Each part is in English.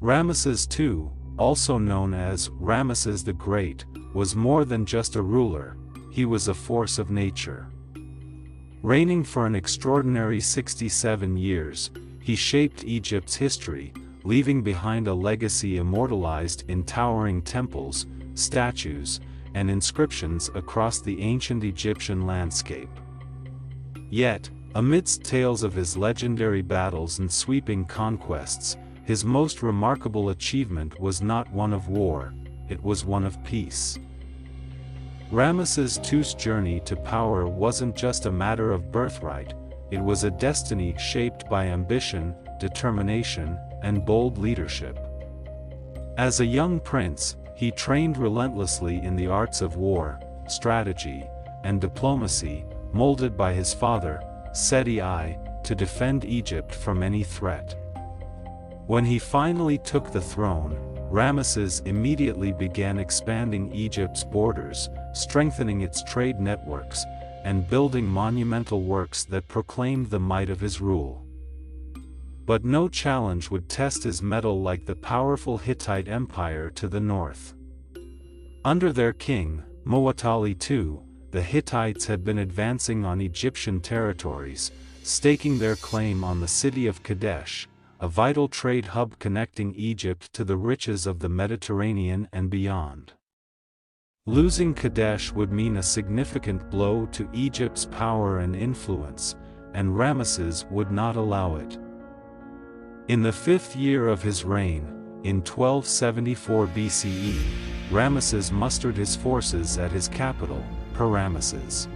Ramesses II, also known as Ramesses the Great, was more than just a ruler, he was a force of nature. Reigning for an extraordinary 67 years, he shaped Egypt's history, leaving behind a legacy immortalized in towering temples, statues, and inscriptions across the ancient Egyptian landscape. Yet, amidst tales of his legendary battles and sweeping conquests, his most remarkable achievement was not one of war, it was one of peace. Ramesses II's journey to power wasn't just a matter of birthright, it was a destiny shaped by ambition, determination, and bold leadership. As a young prince, he trained relentlessly in the arts of war, strategy, and diplomacy, molded by his father, Seti I, to defend Egypt from any threat. When he finally took the throne, Ramesses immediately began expanding Egypt's borders, strengthening its trade networks, and building monumental works that proclaimed the might of his rule. But no challenge would test his mettle like the powerful Hittite Empire to the north. Under their king, Muwatalli II, the Hittites had been advancing on Egyptian territories, staking their claim on the city of Kadesh, a vital trade hub connecting Egypt to the riches of the Mediterranean and beyond. Losing Kadesh would mean a significant blow to Egypt's power and influence, and Ramesses would not allow it. In the 5th year of his reign, in 1274 BCE, Ramesses mustered his forces at his capital, Ramesses.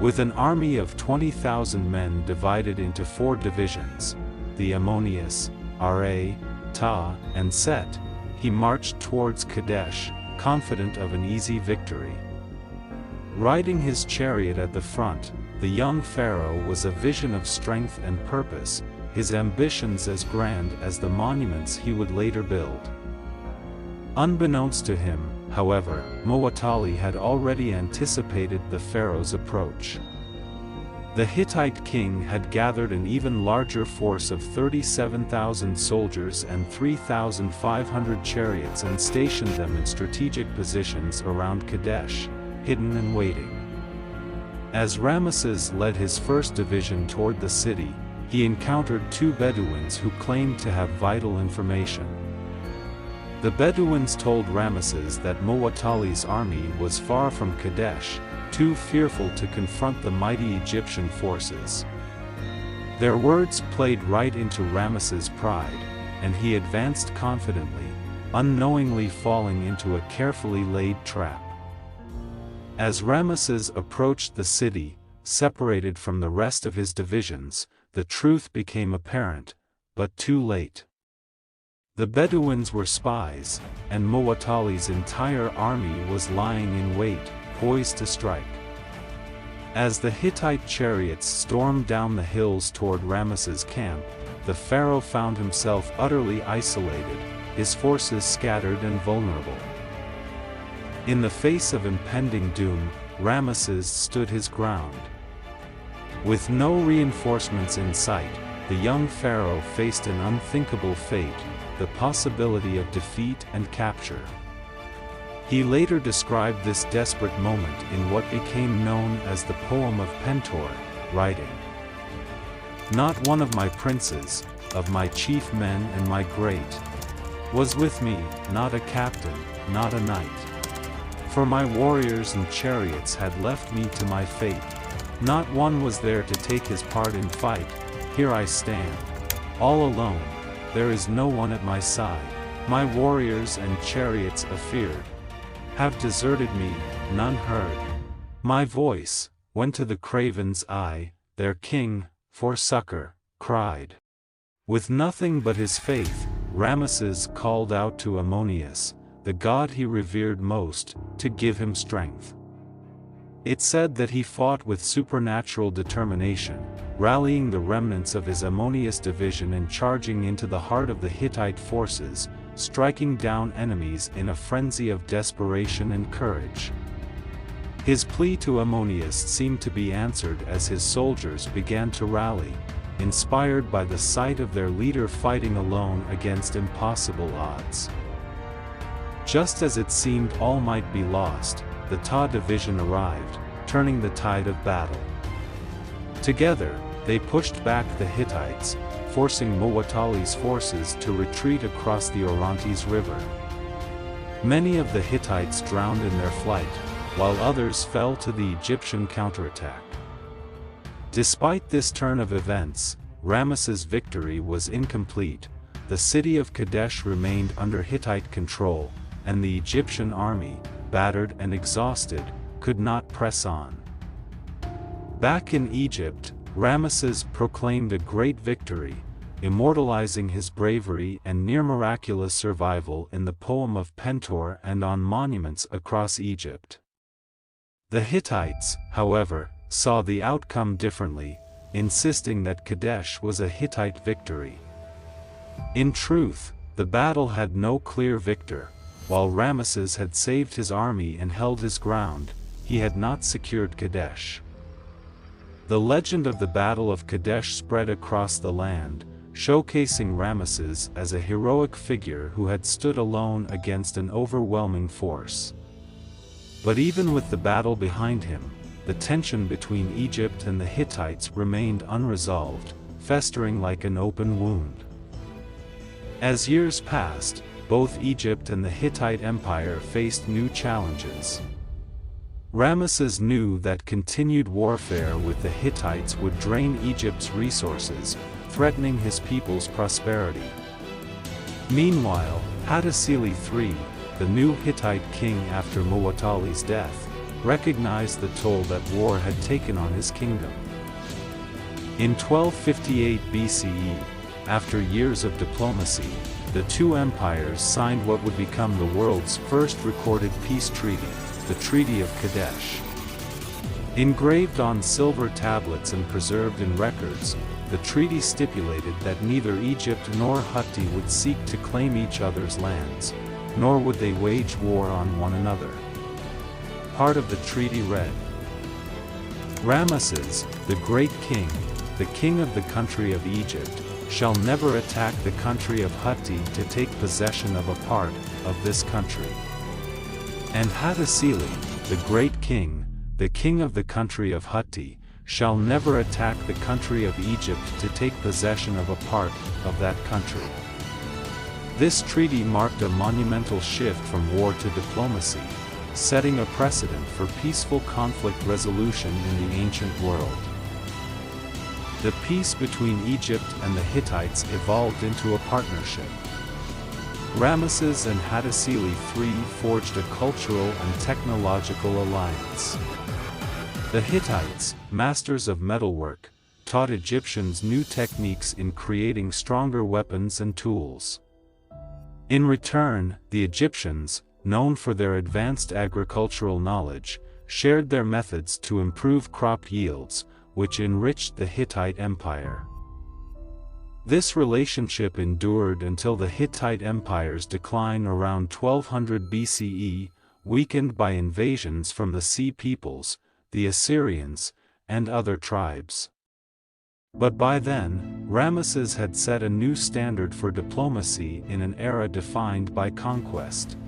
With an army of 20,000 men divided into 4 divisions, the Ammonius, Ra, Ta, and Set, he marched towards Kadesh, confident of an easy victory. Riding his chariot at the front, the young pharaoh was a vision of strength and purpose, his ambitions as grand as the monuments he would later build. Unbeknownst to him, however, Muwatalli had already anticipated the pharaoh's approach. The Hittite king had gathered an even larger force of 37,000 soldiers and 3,500 chariots and stationed them in strategic positions around Kadesh, hidden and waiting. As Ramesses led his first division toward the city, he encountered 2 Bedouins who claimed to have vital information. The Bedouins told Ramesses that Muwatalli's army was far from Kadesh, too fearful to confront the mighty Egyptian forces. Their words played right into Ramesses' pride, and he advanced confidently, unknowingly falling into a carefully laid trap. As Ramesses approached the city, separated from the rest of his divisions, the truth became apparent, but too late. The Bedouins were spies, and Muwatalli's entire army was lying in wait, poised to strike. As the Hittite chariots stormed down the hills toward Ramesses' camp, the pharaoh found himself utterly isolated, his forces scattered and vulnerable. In the face of impending doom, Ramesses stood his ground. With no reinforcements in sight, the young pharaoh faced an unthinkable fate, the possibility of defeat and capture. He later described this desperate moment in what became known as the Poem of Pentor, writing, "Not one of my princes, of my chief men and my great, was with me, not a captain, not a knight. For my warriors and chariots had left me to my fate. Not one was there to take his part in fight. Here I stand, all alone, there is no one at my side. My warriors and chariots afeared have deserted me, none heard. My voice went to the cravens, I, their king, for succor, cried." With nothing but his faith, Ramesses called out to Ammonius, the god he revered most, to give him strength. It said that he fought with supernatural determination, rallying the remnants of his Ammonius division and charging into the heart of the Hittite forces, striking down enemies in a frenzy of desperation and courage. His plea to Ammonius seemed to be answered as his soldiers began to rally, inspired by the sight of their leader fighting alone against impossible odds. Just as it seemed all might be lost, the Ta division arrived, turning the tide of battle. Together, they pushed back the Hittites, forcing Muwatalli's forces to retreat across the Orontes River. Many of the Hittites drowned in their flight, while others fell to the Egyptian counterattack. Despite this turn of events, Ramesses' victory was incomplete. The city of Kadesh remained under Hittite control, and the Egyptian army, battered and exhausted, could not press on. Back in Egypt, Ramesses proclaimed a great victory, immortalizing his bravery and near-miraculous survival in the Poem of Poise and on monuments across Egypt. The Hittites, however, saw the outcome differently, insisting that Kadesh was a Hittite victory. In truth, the battle had no clear victor. While Ramesses had saved his army and held his ground, he had not secured Kadesh. The legend of the Battle of Kadesh spread across the land, showcasing Ramesses as a heroic figure who had stood alone against an overwhelming force. But even with the battle behind him, the tension between Egypt and the Hittites remained unresolved, festering like an open wound. As years passed, both Egypt and the Hittite Empire faced new challenges. Ramesses knew that continued warfare with the Hittites would drain Egypt's resources, threatening his people's prosperity. Meanwhile, Hattusili III, the new Hittite king after Muwatalli's death, recognized the toll that war had taken on his kingdom. In 1258 BCE, after years of diplomacy, the two empires signed what would become the world's first recorded peace treaty, the Treaty of Kadesh. Engraved on silver tablets and preserved in records, the treaty stipulated that neither Egypt nor Hutti would seek to claim each other's lands, nor would they wage war on one another. Part of the treaty read, Ramesses, the great king, the king of the country of Egypt, shall never attack the country of Hutti to take possession of a part of this country. And Hattusili, the great king, the king of the country of Hutti, shall never attack the country of Egypt to take possession of a part of that country. This treaty marked a monumental shift from war to diplomacy, setting a precedent for peaceful conflict resolution in the ancient world. The peace between Egypt and the Hittites evolved into a partnership. Ramesses and Hattusili III forged a cultural and technological alliance. The Hittites, masters of metalwork, taught Egyptians new techniques in creating stronger weapons and tools. In return, the Egyptians, known for their advanced agricultural knowledge, shared their methods to improve crop yields, which enriched the Hittite Empire. This relationship endured until the Hittite Empire's decline around 1200 BCE, weakened by invasions from the Sea peoples, the Assyrians, and other tribes. But by then, Ramesses had set a new standard for diplomacy in an era defined by conquest.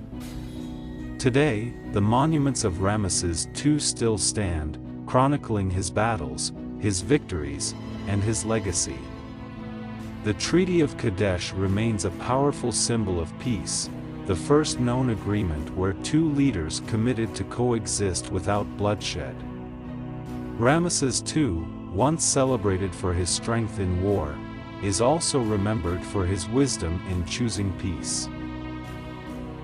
Today, the monuments of Ramesses II still stand, chronicling his battles, his victories, and his legacy. The Treaty of Kadesh remains a powerful symbol of peace, the first known agreement where two leaders committed to coexist without bloodshed. Ramesses II, once celebrated for his strength in war, is also remembered for his wisdom in choosing peace.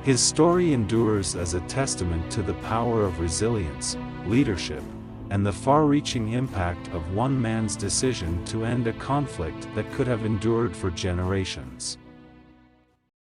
His story endures as a testament to the power of resilience, leadership, and the far-reaching impact of one man's decision to end a conflict that could have endured for generations.